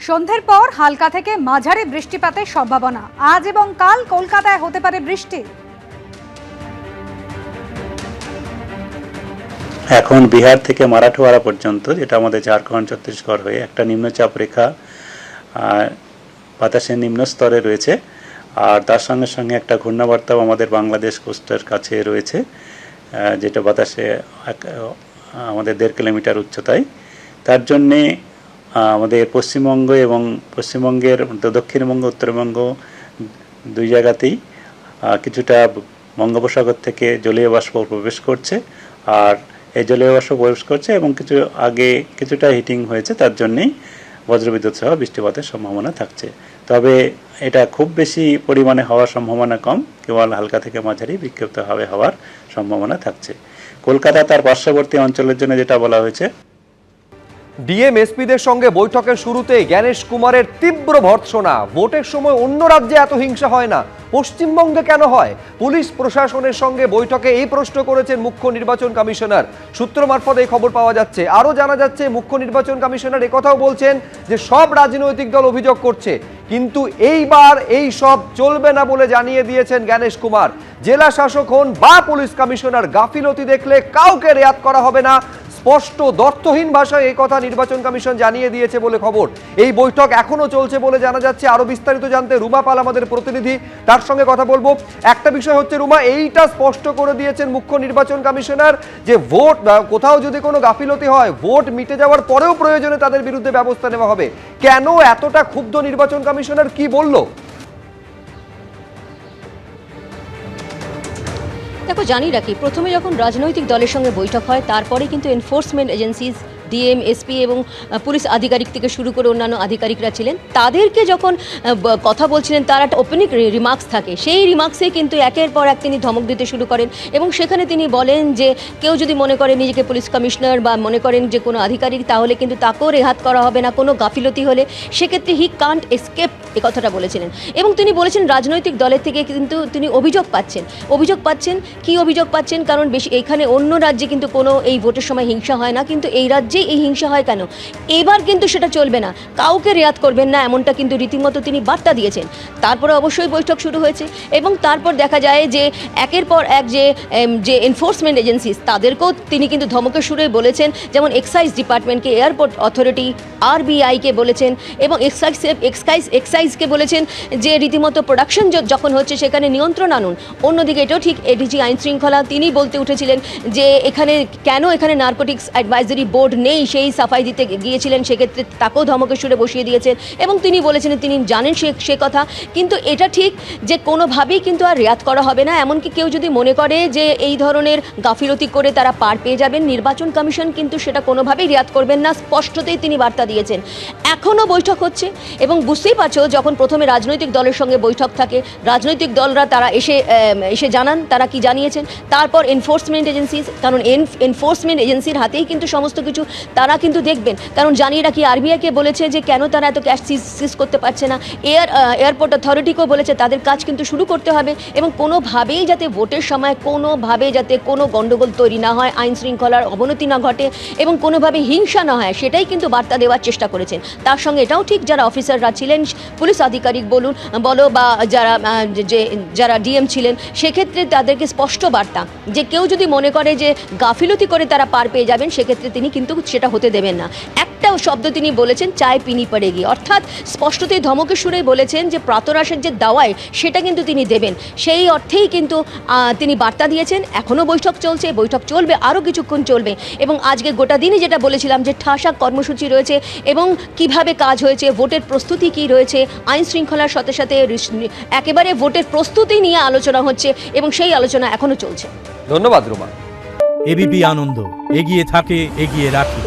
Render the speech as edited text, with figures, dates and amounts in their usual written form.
সন্ধ্যের পর হালকা থেকে মাঝারি বৃষ্টিপাতের সম্ভাবনা। আজ এবং কাল কলকাতায় হতে পারে বৃষ্টি। এখন বিহার থেকে মারাঠওয়াড়া পর্যন্ত, যেটা আমাদের ঝাড়খণ্ড ছত্তিশগড় হয়ে একটা নিম্নচাপ রেখা বাতাসের নিম্ন স্তরে রয়েছে, আর তার সঙ্গে সঙ্গে একটা ঘূর্ণাবর্তাও আমাদের বাংলাদেশ কোস্টের কাছে রয়েছে, যেটা বাতাসে আমাদের 1.5 কিলোমিটার উচ্চতায়। তার জন্যে আমাদের পশ্চিমবঙ্গ এবং পশ্চিমবঙ্গের দক্ষিণবঙ্গ উত্তরবঙ্গ দুই জায়গাতেই কিছুটা বঙ্গোপসাগর থেকে জলীয় বাষ্প প্রবেশ করছে, আর এই জলীয় বাষ্প প্রবেশ করছে এবং কিছুটা হিটিং হয়েছে, তার জন্যেই বজ্রবিদ্যুৎ সহ বৃষ্টিপাতের সম্ভাবনা থাকছে। তবে এটা খুব বেশি পরিমাণে হওয়ার সম্ভাবনা কম, কেবল হালকা থেকে মাঝারি বিক্ষিপ্তভাবে হওয়ার সম্ভাবনা থাকছে। কলকাতা তার পার্শ্ববর্তী অঞ্চলের জন্য যেটা বলা হয়েছে, ডিএম এসপিদের সঙ্গে বৈঠকের শুরুতে জ্ঞানেশ কুমারের তীব্র ভর্ৎসনা। ভোটের সময় অন্য রাজ্যে এত হিংসা হয় না, পশ্চিমবঙ্গে কেন হয়? পুলিশ প্রশাসনের সঙ্গে বৈঠকে এই প্রশ্ন করেছেন মুখ্য নির্বাচন কমিশনার। সূত্র মারফত এই খবর পাওয়া যাচ্ছে। আরও জানা যাচ্ছে, মুখ্য নির্বাচন কমিশনার একথাও বলছেন যে সব রাজনৈতিক দল অভিযোগ করছে, কিন্তু এইবার এই সব চলবে না বলে জানিয়ে দিয়েছেন জ্ঞানেশ কুমার। জেলা শাসক হন বা পুলিশ কমিশনার, গাফিলতি দেখলে কাউকে রেয়াত করা হবে না। স্পষ্ট দ্ব্যর্থহীন ভাষায় এই কথা নির্বাচন কমিশন জানিয়ে দিয়েছে বলে খবর। এই বৈঠক এখনো চলছে বলে জানা যাচ্ছে। আরো বিস্তারিত জানতে রুমা পাল আমাদের প্রতিনিধি, তার সঙ্গে কথা বলবো। একটা বিষয় হচ্ছে রুমা, এইটা স্পষ্ট করে দিয়েছেন মুখ্য নির্বাচন কমিশনার যে ভোট কোথাও যদি কোনো গাফিলতি হয়, ভোট মিটে যাওয়ার পরেও প্রয়োজনে তাদের বিরুদ্ধে ব্যবস্থা নেওয়া হবে। কেন এতটা ক্ষুব্ধ নির্বাচন কমিশনার, কি বলল? দেখো, জানি রাখি, প্রথমে যখন রাজনৈতিক দলের সঙ্গে বৈঠক হয়, তারপরে কিন্তু এনফোর্সমেন্ট এজেন্সিজ, ডিএম, এসপি এবং পুলিশ আধিকারিক থেকে শুরু করে অন্যান্য আধিকারিকরা ছিলেন, তাদেরকে যখন কথা বলছিলেন, তার একটা ওপেনিং রিমার্কস থাকে। সেই রিমার্কসে কিন্তু একের পর এক তিনি ধমক দিতে শুরু করেন, এবং সেখানে তিনি বলেন যে কেউ যদি মনে করে নিজেকে পুলিশ কমিশনার বা মনে করেন যে কোনো আধিকারিক, তাহলে কিন্তু তাকেও রেহাত করা হবে না কোনো গাফিলতি হলে। সেক্ষেত্রে হি কান্ট এসকেপ, এ কথাটা বলেছিলেন। এবং তিনি বলেছেন রাজনৈতিক দলের থেকে কিন্তু তিনি অভিযোগ পাচ্ছেন। কি অভিযোগ পাচ্ছেন? কারণ এখানে অন্য রাজ্যে কিন্তু কোনো এই ভোটের সময় হিংসা হয় না, কিন্তু এই রাজ্যে এই হিংসা হয় কেন? এবার কিন্তু সেটা চলবে না, কাউকে রেয়াত করবেন না, এমনটা কিন্তু রীতিমতো তিনি বার্তা দিয়েছেন। তারপরে অবশ্যই বৈঠক শুরু হয়েছে, এবং তারপর দেখা যায় যে একের পর এক যে এনফোর্সমেন্ট এজেন্সিস, তাদেরকেও তিনি কিন্তু ধমকের সুরে বলেছেন। যেমন এক্সাইজ ডিপার্টমেন্টকে, এয়ারপোর্ট অথরিটি, আরবিআইকে বলেছেন, এবং এক্সাইজকে বলেছেন যে রীতিমতো প্রোডাকশন যখন হচ্ছে সেখানে নিয়ন্ত্রণ আনুন। অন্যদিকে এটাও ঠিক, এডিজি আইন শৃঙ্খলা তিনি বলতে উঠেছিলেন যে এখানে নার্কোটিক্স অ্যাডভাইজারি বোর্ড নেই, সেই সাফাই দিতে গিয়েছিলেন, সেক্ষেত্রে তাকেও ধমকের সুরে বসিয়ে দিয়েছেন। এবং তিনি বলেছেন, তিনি জানেন সে কথা, কিন্তু এটা ঠিক যে কোনোভাবেই কিন্তু আর রেয়াত করা হবে না। এমনকি কেউ যদি মনে করে যে এই ধরনের গাফিলতি করে তারা পার পেয়ে যাবেন, নির্বাচন কমিশন কিন্তু সেটা কোনোভাবেই রেয়াত করবেন না, স্পষ্টতই তিনি বার্তা দিয়েছেন। এখনও বৈঠক হচ্ছে, এবং বুঝতেই পারছো, যখন প্রথমে রাজনৈতিক দলের সঙ্গে বৈঠক থাকে, রাজনৈতিক দলরা তারা এসে জানান তারা কি জানিয়েছেন। তারপর এনফোর্সমেন্ট এজেন্সিজ, কারণ এনফোর্সমেন্ট এজেন্সির হাতেই কিন্তু সমস্ত কিছু, তারা কিন্তু দেখবেন। কারণ জানিয়ে রাখি, আরবিআইকে বলেছে যে কেন তারা এত ক্যাশ সিজ করতে পারছে না। এয়ারপোর্ট অথরিটিকেও বলেছে তাদের কাজ কিন্তু শুরু করতে হবে, এবং কোনোভাবেই যাতে ভোটের সময় যাতে কোনো গণ্ডগোল তৈরি না হয়, আইন শৃঙ্খলার অবনতি না ঘটে, এবং কোনোভাবে হিংসা না হয়, সেটাই কিন্তু বার্তা দেওয়ার চেষ্টা করেছেন। তার সঙ্গে এটাও ঠিক, যারা অফিসাররা ছিলেন, পুলিশ আধিকারিক বলো বা যারা ডিএম ছিলেন, সেক্ষেত্রে তাদেরকে স্পষ্ট বার্তা যে কেউ যদি মনে করে যে গাফিলতি করে তারা পার পেয়ে যাবেন, সেক্ষেত্রে তিনি কিন্তু সেটা হতে দেবেন না। একটা শব্দ তিনি বলেছেন, চায় পিনি পড়েগি, অর্থাৎ স্পষ্টতই ধমকের সুরে বলেছেন যে প্রাতরাশের যে দাওয়াই, সেটা কিন্তু তিনি দেবেন। সেই অর্থেই কিন্তু তিনি বার্তা দিয়েছেন। এখনও বৈঠক চলছে, বৈঠক চলবে, আরও কিছুক্ষণ চলবে। এবং আজকে গোটা দিনই যেটা বলেছিলাম যে ঠাসা কর্মসূচি রয়েছে, এবং কিভাবে কাজ হয়েছে, ভোটের প্রস্তুতি কী রয়েছে, আইন শৃঙ্খলার সাথে সাথে একেবারে ভোটের প্রস্তুতি নিয়ে আলোচনা হচ্ছে, এবং সেই আলোচনা এখনও চলছে। ধন্যবাদ রুমা। এবিপি আনন্দ, এগিয়ে থাকে, এগিয়ে রাখে।